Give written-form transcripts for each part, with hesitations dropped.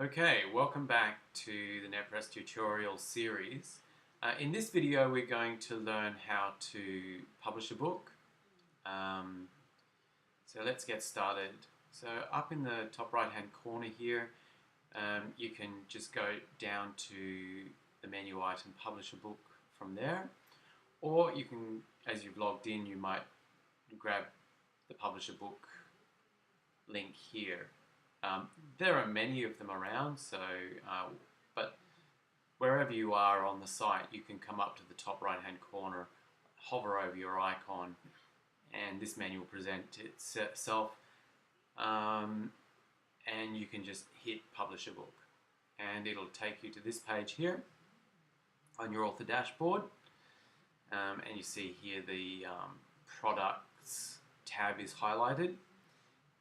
Okay, welcome back to the Nettpress tutorial series. In this video we're going to learn how to publish a book. Um, so let's get started. So up in the top right hand corner here you can just go down to the menu item publish a book from there, or you can, as you've logged in, you might grab the publish a book link here. There are many of them around, but wherever you are on the site, you can come up to the top right hand corner, hover over your icon, and this menu will present itself, and you can just hit publish a book, and it'll take you to this page here on your author dashboard, and you see here the products tab is highlighted,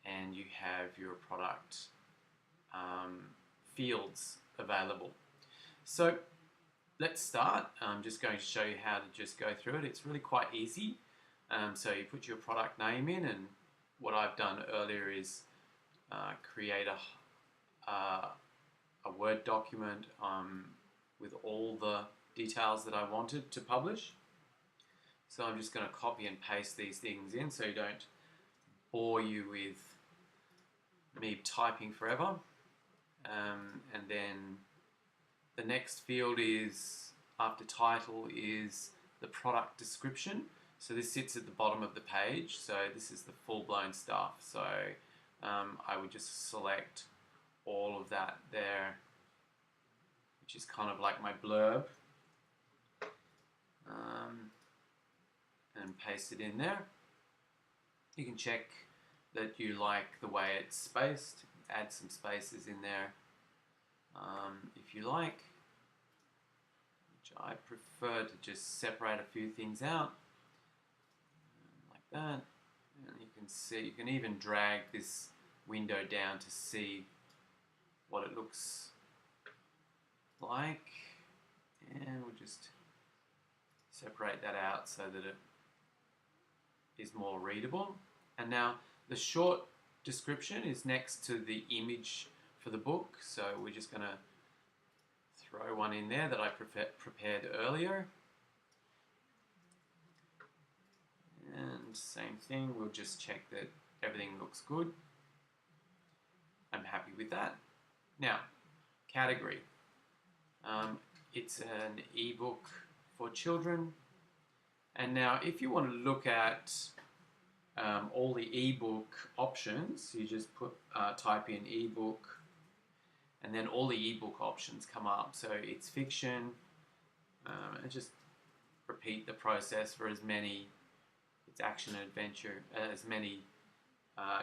and you have your product fields available. So let's start. I'm just going to show you how to just go through it. It's really quite easy. So you put your product name in, and what I've done earlier is create a Word document with all the details that I wanted to publish. So I'm just going to copy and paste these things in so you don't bore you with me typing forever. And then the next field is, after title, is the product description. So this sits at the bottom of the page, so this is the full-blown stuff. So I would just select all of that there, which is kind of like my blurb, and paste it in there. You can check that you like the way it's spaced, add some spaces in there if you like, which I prefer to just separate a few things out like that. And you can see, you can even drag this window down to see what it looks like, and we'll just separate that out so that it is more readable. And now the short description is next to the image for the book, so we're just going to throw one in there that I prepared earlier. And same thing, we'll just check that everything looks good. I'm happy with that. Now, category. It's an ebook for children. And now if you want to look at all the ebook options, you just type in ebook, and then all the ebook options come up. So it's fiction, and just repeat the process for as many, it's action and adventure, as many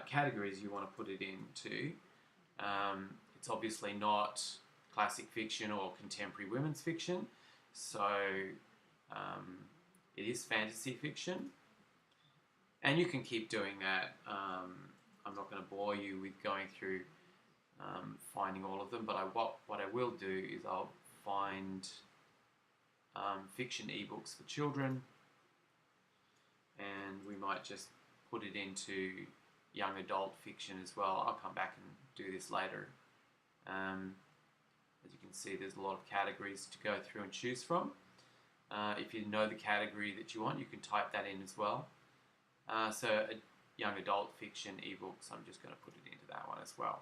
categories you want to put it into. It's obviously not classic fiction or contemporary women's fiction, so it is fantasy fiction. And you can keep doing that. I'm not going to bore you with going through finding all of them, but what I will do is I'll find fiction ebooks for children, and we might just put it into young adult fiction as well. I'll come back and do this later. As you can see, there's a lot of categories to go through and choose from. If you know the category that you want, you can type that in as well. So a young adult fiction ebooks, I'm just going to put it into that one as well.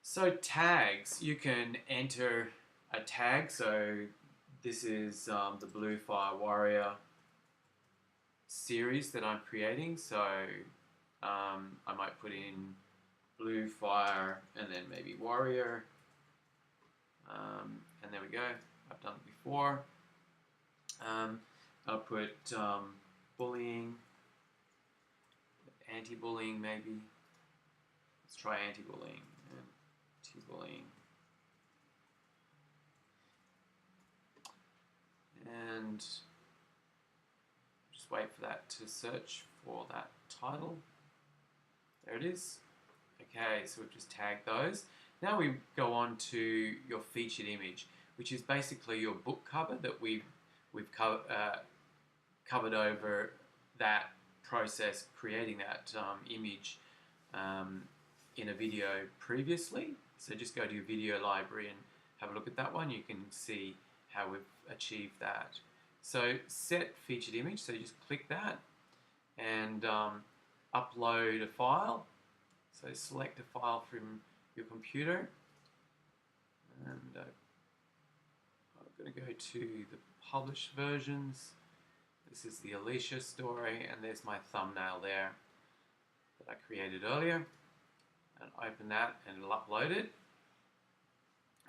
So tags, you can enter a tag. So this is the Blue Fire Warrior series that I'm creating. So I might put in Blue Fire and then maybe Warrior. And there we go. I've done it before. I'll put bullying, anti-bullying maybe. Let's try anti-bullying. Anti-bullying. And just wait for that to search for that title. There it is. Okay, so we've just tagged those. Now we go on to your featured image, which is basically your book cover that we've covered over that process, creating that image in a video previously. So just go to your video library and have a look at that one. You can see how we've achieved that. So set featured image, so you just click that and upload a file. So select a file from your computer, and I'm going to go to the published versions. This is the Alicia story, and there's my thumbnail there that I created earlier. And open that and it'll upload it.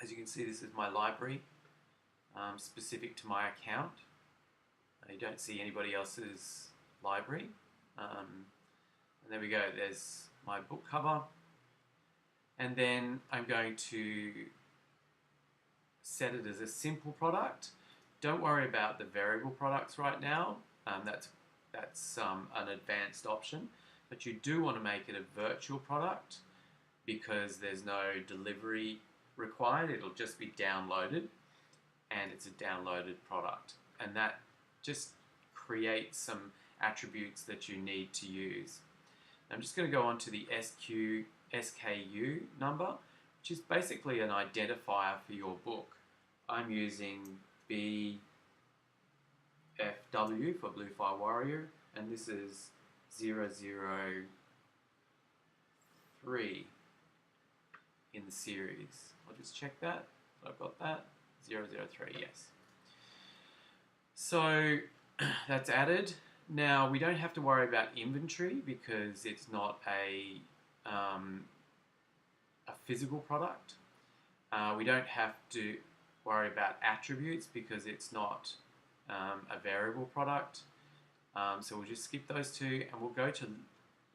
As you can see, this is my library specific to my account. You don't see anybody else's library. And there we go, there's my book cover. And then I'm going to set it as a simple product. Don't worry about the variable products right now. That's an advanced option. But you do want to make it a virtual product because there's no delivery required. It'll just be downloaded, and it's a downloaded product. And that just creates some attributes that you need to use. I'm just going to go on to the SKU number, which is basically an identifier for your book. I'm using BFW for Blue Fire Warrior, and this is 003 in the series. I'll just check that. I've got that. 003, yes. So that's added. Now we don't have to worry about inventory because it's not a physical product. We don't have to worry about attributes because it's not a variable product. So we'll just skip those two and we'll go to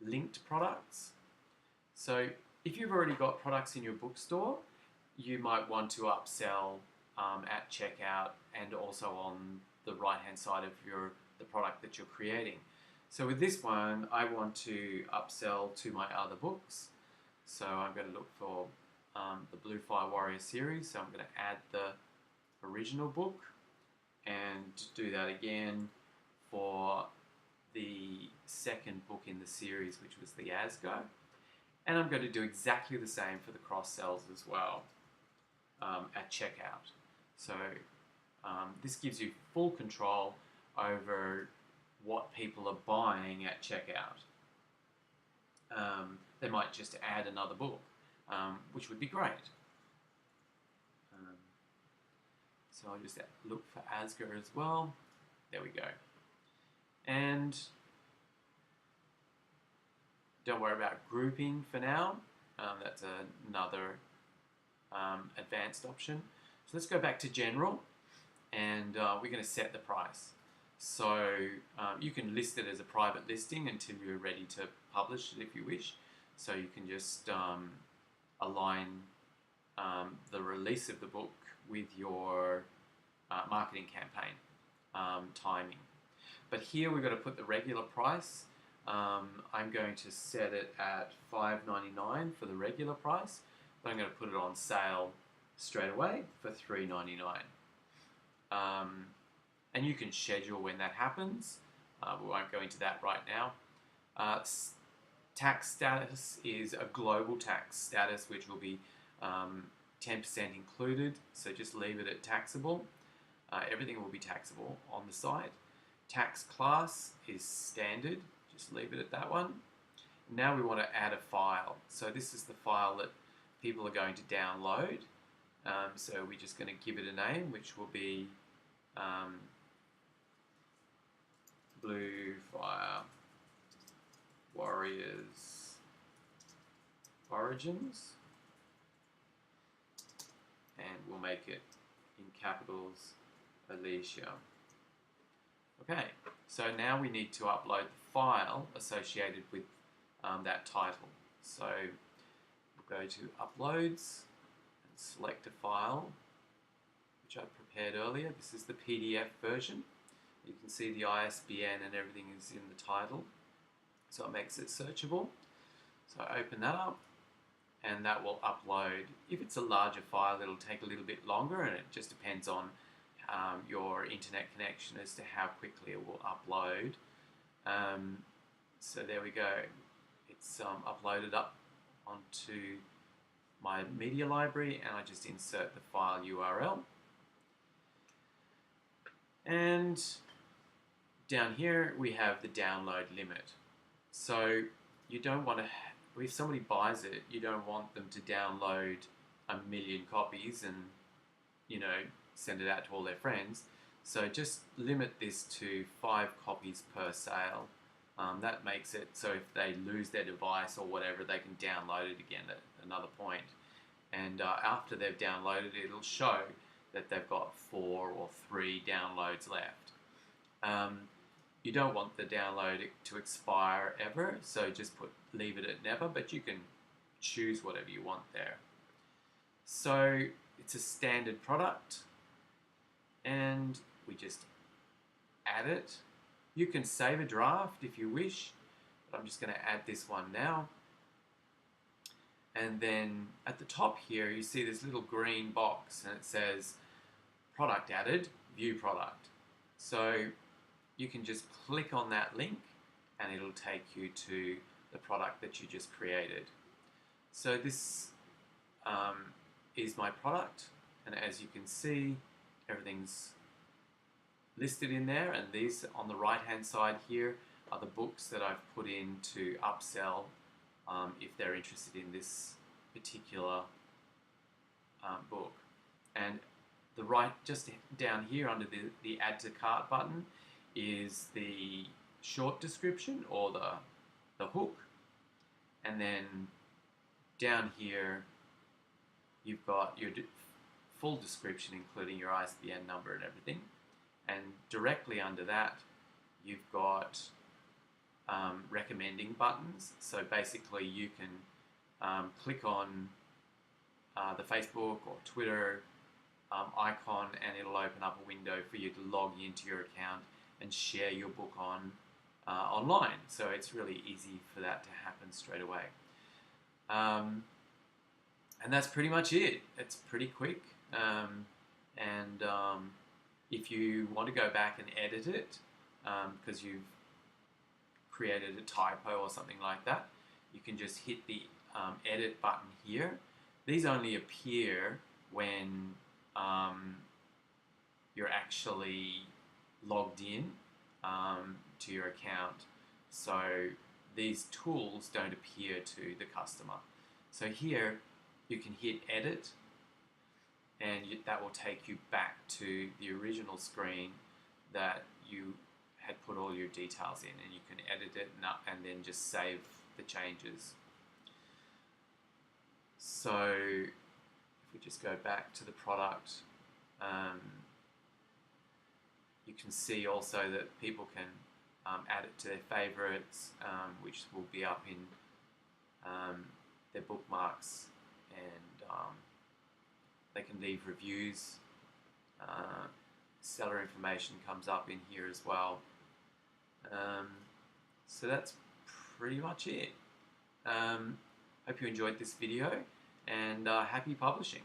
linked products. So if you've already got products in your bookstore, you might want to upsell at checkout and also on the right hand side of the product that you're creating. So with this one, I want to upsell to my other books. So I'm going to look for the Blue Fire Warrior series. So I'm going to add the original book and do that again for the second book in the series, which was the Asgo. And I'm going to do exactly the same for the cross-sells as well at checkout. So this gives you full control over what people are buying at checkout. They might just add another book, which would be great. So I'll just look for Asgo as well. There we go. And don't worry about grouping for now. That's another advanced option. So let's go back to general, and we're going to set the price. So you can list it as a private listing until you're ready to publish it if you wish. So you can just align the release of the book with your marketing campaign timing. But here we've got to put the regular price. I'm going to set it at $5.99 for the regular price, but I'm going to put it on sale straight away for $3.99. And you can schedule when that happens. We won't go into that right now. Tax status is a global tax status, which will be 10% included, so just leave it at taxable. Everything will be taxable on the site. Tax class is standard, just leave it at that one. Now we want to add a file. So this is the file that people are going to download. So we're just going to give it a name, which will be Blue Fire Warriors Origins. And we'll make it in capitals, Alicia. Okay, so now we need to upload the file associated with that title. So we'll go to Uploads and select a file, which I prepared earlier. This is the PDF version. You can see the ISBN and everything is in the title, so it makes it searchable. So I open that up, and that will upload. If it's a larger file, it'll take a little bit longer, and it just depends on your internet connection as to how quickly it will upload. So there we go. It's uploaded up onto my media library, and I just insert the file URL. And down here we have the download limit. So you don't want to, if somebody buys it, you don't want them to download 1,000,000 copies and, you know, send it out to all their friends. So just limit this to 5 copies per sale. That makes it so if they lose their device or whatever, they can download it again at another point. And after they've downloaded it, it'll show that they've got 4 or 3 downloads left. You don't want the download to expire ever, so just leave it at never, but you can choose whatever you want there. So it's a standard product, and we just add it. You can save a draft if you wish, but I'm just going to add this one now. And then at the top here, you see this little green box, and it says product added, view product. So you can just click on that link, and it'll take you to the product that you just created. So this is my product, and as you can see, everything's listed in there, and these on the right hand side here are the books that I've put in to upsell if they're interested in this particular book. And just down here under the add to cart button is the short description or the hook, and then down here you've got your full description including your ISBN number and everything, and directly under that you've got recommending buttons. So basically you can click on the Facebook or Twitter icon, and it'll open up a window for you to log into your account and share your book online. So it's really easy for that to happen straight away. And that's pretty much it. It's pretty quick. If you want to go back and edit it, because you've created a typo or something like that, you can just hit the edit button here. These only appear when you're actually logged in to your account. So these tools don't appear to the customer. So here you can hit edit, and that will take you back to the original screen that you had put all your details in, and you can edit it and then just save the changes. So if we just go back to the product, you can see also that people can add it to their favorites, which will be up in their bookmarks, and they can leave reviews. Seller information comes up in here as well. So that's pretty much it. Hope you enjoyed this video, and happy publishing.